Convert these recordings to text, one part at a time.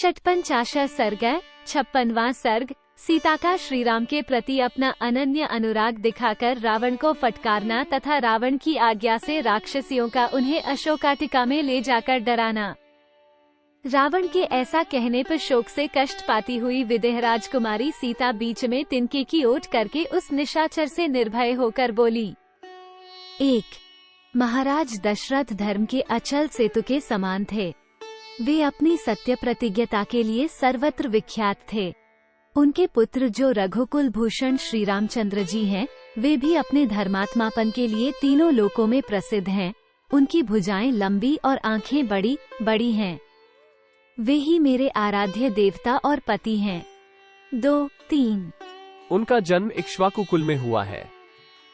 षट्पंचाशः सर्ग 56वां सर्ग। सीता का श्री राम के प्रति अपना अनन्य अनुराग दिखाकर रावण को फटकारना तथा रावण की आज्ञा से राक्षसियों का उन्हें अशोकाटिका में ले जाकर डराना। रावण के ऐसा कहने पर शोक से कष्ट पाती हुई विदेह राजकुमारी सीता बीच में तिनके की ओट करके उस निशाचर से निर्भय होकर बोली। 1। महाराज दशरथ धर्म के अचल सेतु के समान थे। वे अपनी सत्य प्रतिज्ञता के लिए सर्वत्र विख्यात थे। उनके पुत्र जो रघुकुल भूषण श्री रामचंद्र जी हैं, वे भी अपने धर्मात्मापन के लिए तीनों लोकों में प्रसिद्ध हैं। उनकी भुजाएं लंबी और आंखें बड़ी बड़ी हैं। वे ही मेरे आराध्य देवता और पति हैं। 2, 3। उनका जन्म इक्ष्वाकु कुल में हुआ है।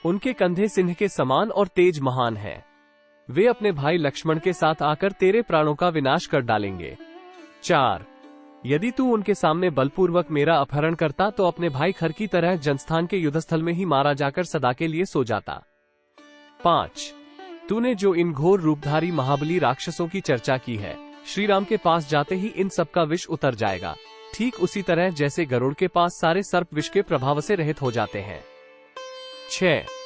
उनके कंधे सिंह के समान और तेज महान है। वे अपने भाई लक्ष्मण के साथ आकर तेरे प्राणों का विनाश कर डालेंगे। 4। यदि तू उनके सामने बलपूर्वक मेरा अपहरण करता तो अपने भाई खर की तरह जनस्थान के युद्धस्थल में ही मारा जाकर सदा के लिए सो जाता। 5। तूने जो इन घोर रूपधारी महाबली राक्षसों की चर्चा की है, श्री राम के पास जाते ही इन सब का विष उतर जाएगा, ठीक उसी तरह जैसे गरुड़ के पास सारे सर्प विष के प्रभाव से रहित हो जाते हैं। 6।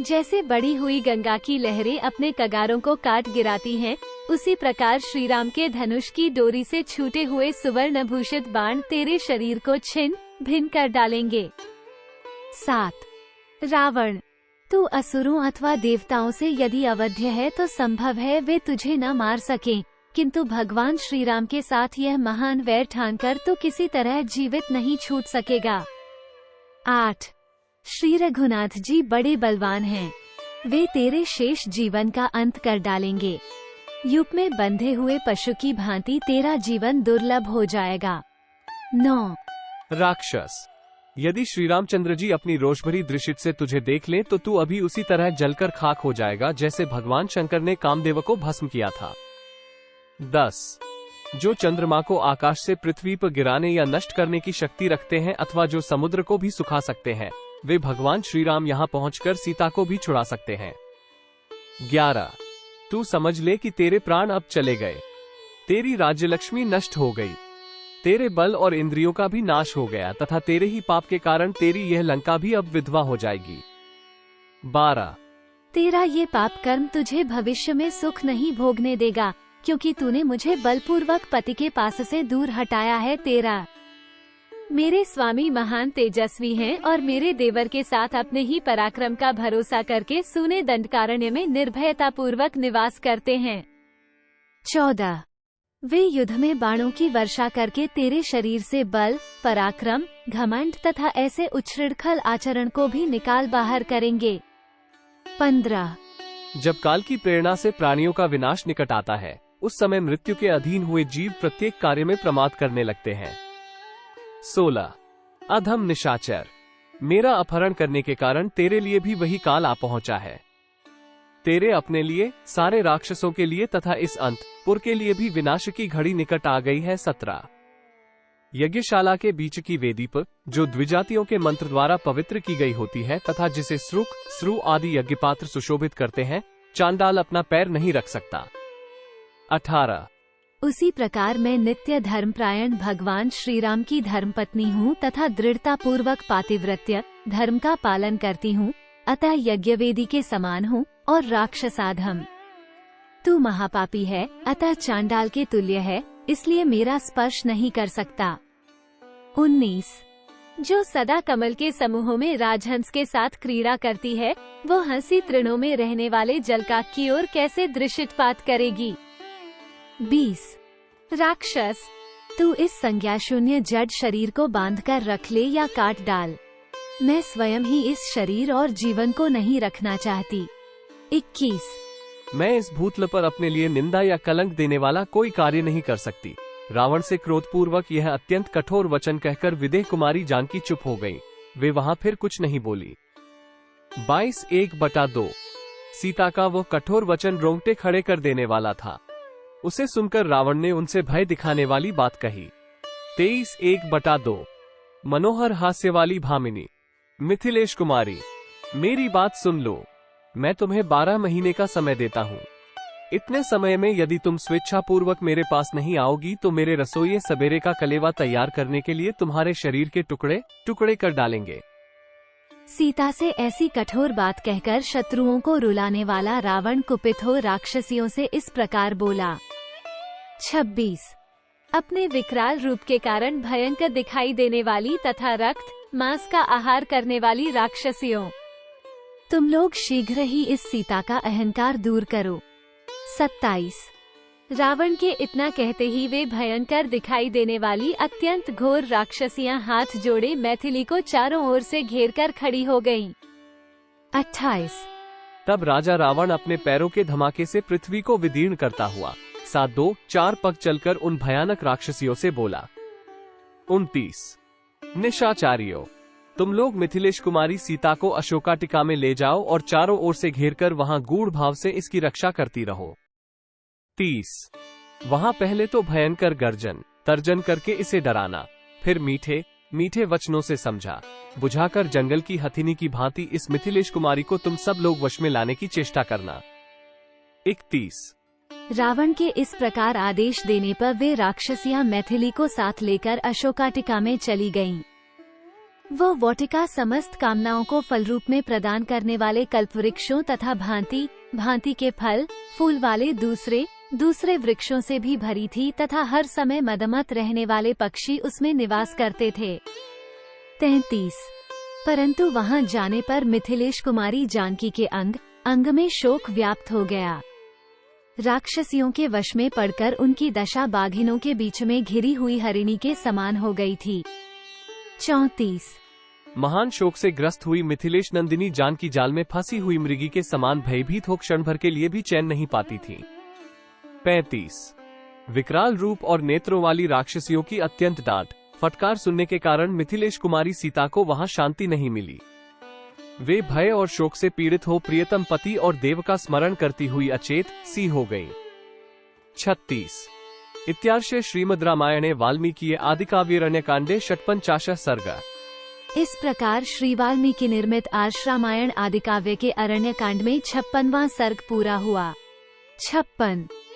जैसे बढ़ी हुई गंगा की लहरें अपने कगारों को काट गिराती हैं, उसी प्रकार श्री राम के धनुष की डोरी से छूटे हुए सुवर्ण भूषित बाण तेरे शरीर को छिन्न भिन्न कर डालेंगे। 7। रावण, तू असुरों अथवा देवताओं से यदि अवध्य है तो संभव है वे तुझे न मार सकें, किंतु भगवान श्री राम के साथ यह महान वैर ठानकर तू किसी तरह जीवित नहीं छूट सकेगा। 8। श्री रघुनाथ जी बड़े बलवान हैं। वे तेरे शेष जीवन का अंत कर डालेंगे। युग में बंधे हुए पशु की भांति तेरा जीवन दुर्लभ हो जाएगा। 9। राक्षस, यदि श्री रामचंद्र जी अपनी रोषभरी दृष्टि से तुझे देख लें तो तू अभी उसी तरह जलकर खाक हो जाएगा जैसे भगवान शंकर ने कामदेव को भस्म किया था। 10। जो चंद्रमा को आकाश से पृथ्वी पर गिराने या नष्ट करने की शक्ति रखते हैं अथवा जो समुद्र को भी सुखा सकते हैं, वे भगवान श्री राम यहाँ पहुँचकर सीता को भी छुड़ा सकते हैं। 11। तू समझ ले कि तेरे प्राण अब चले गए। तेरी राज्यलक्ष्मी नष्ट हो गई। तेरे बल और इंद्रियों का भी नाश हो गया तथा तेरे ही पाप के कारण तेरी यह लंका भी अब विधवा हो जाएगी। 12। तेरा ये पाप कर्म तुझे भविष्य में सुख नहीं भोगने देगा, क्योंकि तूने मुझे बलपूर्वक पति के पास से दूर हटाया है। 13। मेरे स्वामी महान तेजस्वी हैं और मेरे देवर के साथ अपने ही पराक्रम का भरोसा करके सूने दंडकारण्य में निर्भयता पूर्वक निवास करते हैं। 14। वे युद्ध में बाणों की वर्षा करके तेरे शरीर से बल, पराक्रम, घमंड तथा ऐसे उच्छृंखल आचरण को भी निकाल बाहर करेंगे। 15। जब काल की प्रेरणा से प्राणियों का विनाश निकट आता है, उस समय मृत्यु के अधीन हुए जीव प्रत्येक कार्य में प्रमाद करने लगते हैं। 16। अधम निशाचर, मेरा अपहरण करने के कारण तेरे लिए भी वही काल आ पहुंचा है। तेरे अपने लिए, सारे राक्षसों के लिए तथा इस अंतपुर के लिए भी विनाश की घड़ी निकट आ गई है। 17। यज्ञशाला के बीच की वेदी पर, जो द्विजातियों के मंत्र द्वारा पवित्र की गई होती है तथा जिसे श्रुक, श्रु आदि यज्ञपात्र सुशोभित करते हैं, चांडाल अपना पैर नहीं रख सकता। 18। उसी प्रकार मैं नित्य धर्मप्रायण भगवान श्री राम की धर्मपत्नी हूँ तथा दृढ़ता पूर्वक पातिव्रत्य धर्म का पालन करती हूँ, अतः यज्ञवेदी के समान हूँ और राक्षसाधम। तू महापापी है, अतः चांडाल के तुल्य है, इसलिए मेरा स्पर्श नहीं कर सकता। 19। जो सदा कमल के समूहों में राजहंस के साथ क्रीड़ा करती है, वो हंसी तृणों में रहने वाले जलकाक की ओर कैसे दृष्टिपात करेगी। 20। राक्षस, तू इस संज्ञा शून्य जड़ शरीर को बांधकर रख ले या काट डाल। मैं स्वयं ही इस शरीर और जीवन को नहीं रखना चाहती। 21। मैं इस भूतल पर अपने लिए निंदा या कलंक देने वाला कोई कार्य नहीं कर सकती। रावण से क्रोधपूर्वक यह अत्यंत कठोर वचन कहकर विदेह कुमारी जानकी चुप हो गई। वे वहां फिर कुछ नहीं बोली। 22 1/2। सीता का वो कठोर वचन रोंगटे खड़े कर देने वाला था। उसे सुनकर रावण ने उनसे भय दिखाने वाली बात कही। 23 1/2। मनोहर हास्य वाली भामिनी, मिथिलेश कुमारी, मेरी बात सुन लो। मैं तुम्हें 12 महीने का समय देता हूँ। इतने समय में यदि तुम स्वेच्छापूर्वक मेरे पास नहीं आओगी तो मेरे रसोइये सवेरे का कलेवा तैयार करने के लिए तुम्हारे शरीर के टुकड़े टुकड़े कर डालेंगे। सीता से ऐसी कठोर बात कहकर शत्रुओं को रुलाने वाला रावण कुपित हो राक्षसियों से इस प्रकार बोला। 26। अपने विकराल रूप के कारण भयंकर दिखाई देने वाली तथा रक्त मांस का आहार करने वाली राक्षसियों, तुम लोग शीघ्र ही इस सीता का अहंकार दूर करो। 27। रावण के इतना कहते ही वे भयंकर दिखाई देने वाली अत्यंत घोर राक्षसियां हाथ जोड़े मैथिली को चारों ओर से घेरकर खड़ी हो गईं। 28। तब राजा रावण अपने पैरों के धमाके से पृथ्वी को विदीर्ण करता हुआ 7-2-4 पग चलकर उन भयानक राक्षसियों से बोला। 29। निशाचारियों, तुम लोग मिथिलेश कुमारी सीता को अशोकाटिका में ले जाओ और चारों ओर से घेरकर वहां गूढ़ भाव से इसकी रक्षा करती रहो। 30। वहां पहले तो भयंकर गर्जन तर्जन करके इसे डराना, फिर मीठे मीठे वचनों से समझा बुझाकर जंगल की हथिनी की भांति इस मिथिलेश कुमारी को तुम सब लोग वश में लाने की चेष्टा करना। 31। रावण के इस प्रकार आदेश देने पर वे राक्षसियां मैथिली को साथ लेकर अशोकाटिका में चली गईं। वो वाटिका समस्त कामनाओं को फल रूप में प्रदान करने वाले कल्पवृक्षों तथा भांति भांति के फल फूल वाले दूसरे वृक्षों से भी भरी थी तथा हर समय मदमत रहने वाले पक्षी उसमें निवास करते थे। 33। परंतु वहां जाने पर मिथिलेश कुमारी जानकी के अंग में शोक व्याप्त हो गया। राक्षसियों के वश में पड़कर उनकी दशा बाघिनों के बीच में घिरी हुई हरिणी के समान हो गई थी। 34। महान शोक से ग्रस्त हुई मिथिलेश नंदिनी जानकी जाल में फंसी हुई मृगी के समान भयभीत हो क्षण भर के लिए भी चैन नहीं पाती थी। 35। विकराल रूप और नेत्रों वाली राक्षसियों की अत्यंत डांट फटकार सुनने के कारण मिथिलेश कुमारी सीता को वहां शांति नहीं मिली। वे भय और शोक से पीड़ित हो प्रियतम पति और देव का स्मरण करती हुई अचेत सी हो गईं। 36। इत्यार्षे श्रीमद् रामायणे वाल्मीकि आदिकाव्यारण्यकांडे 56 सर्ग। इस प्रकार श्री वाल्मीकि निर्मित आर्ष रामायण आदिकाव्य के अरण्यकांड में 56वां सर्ग पूरा हुआ। 56।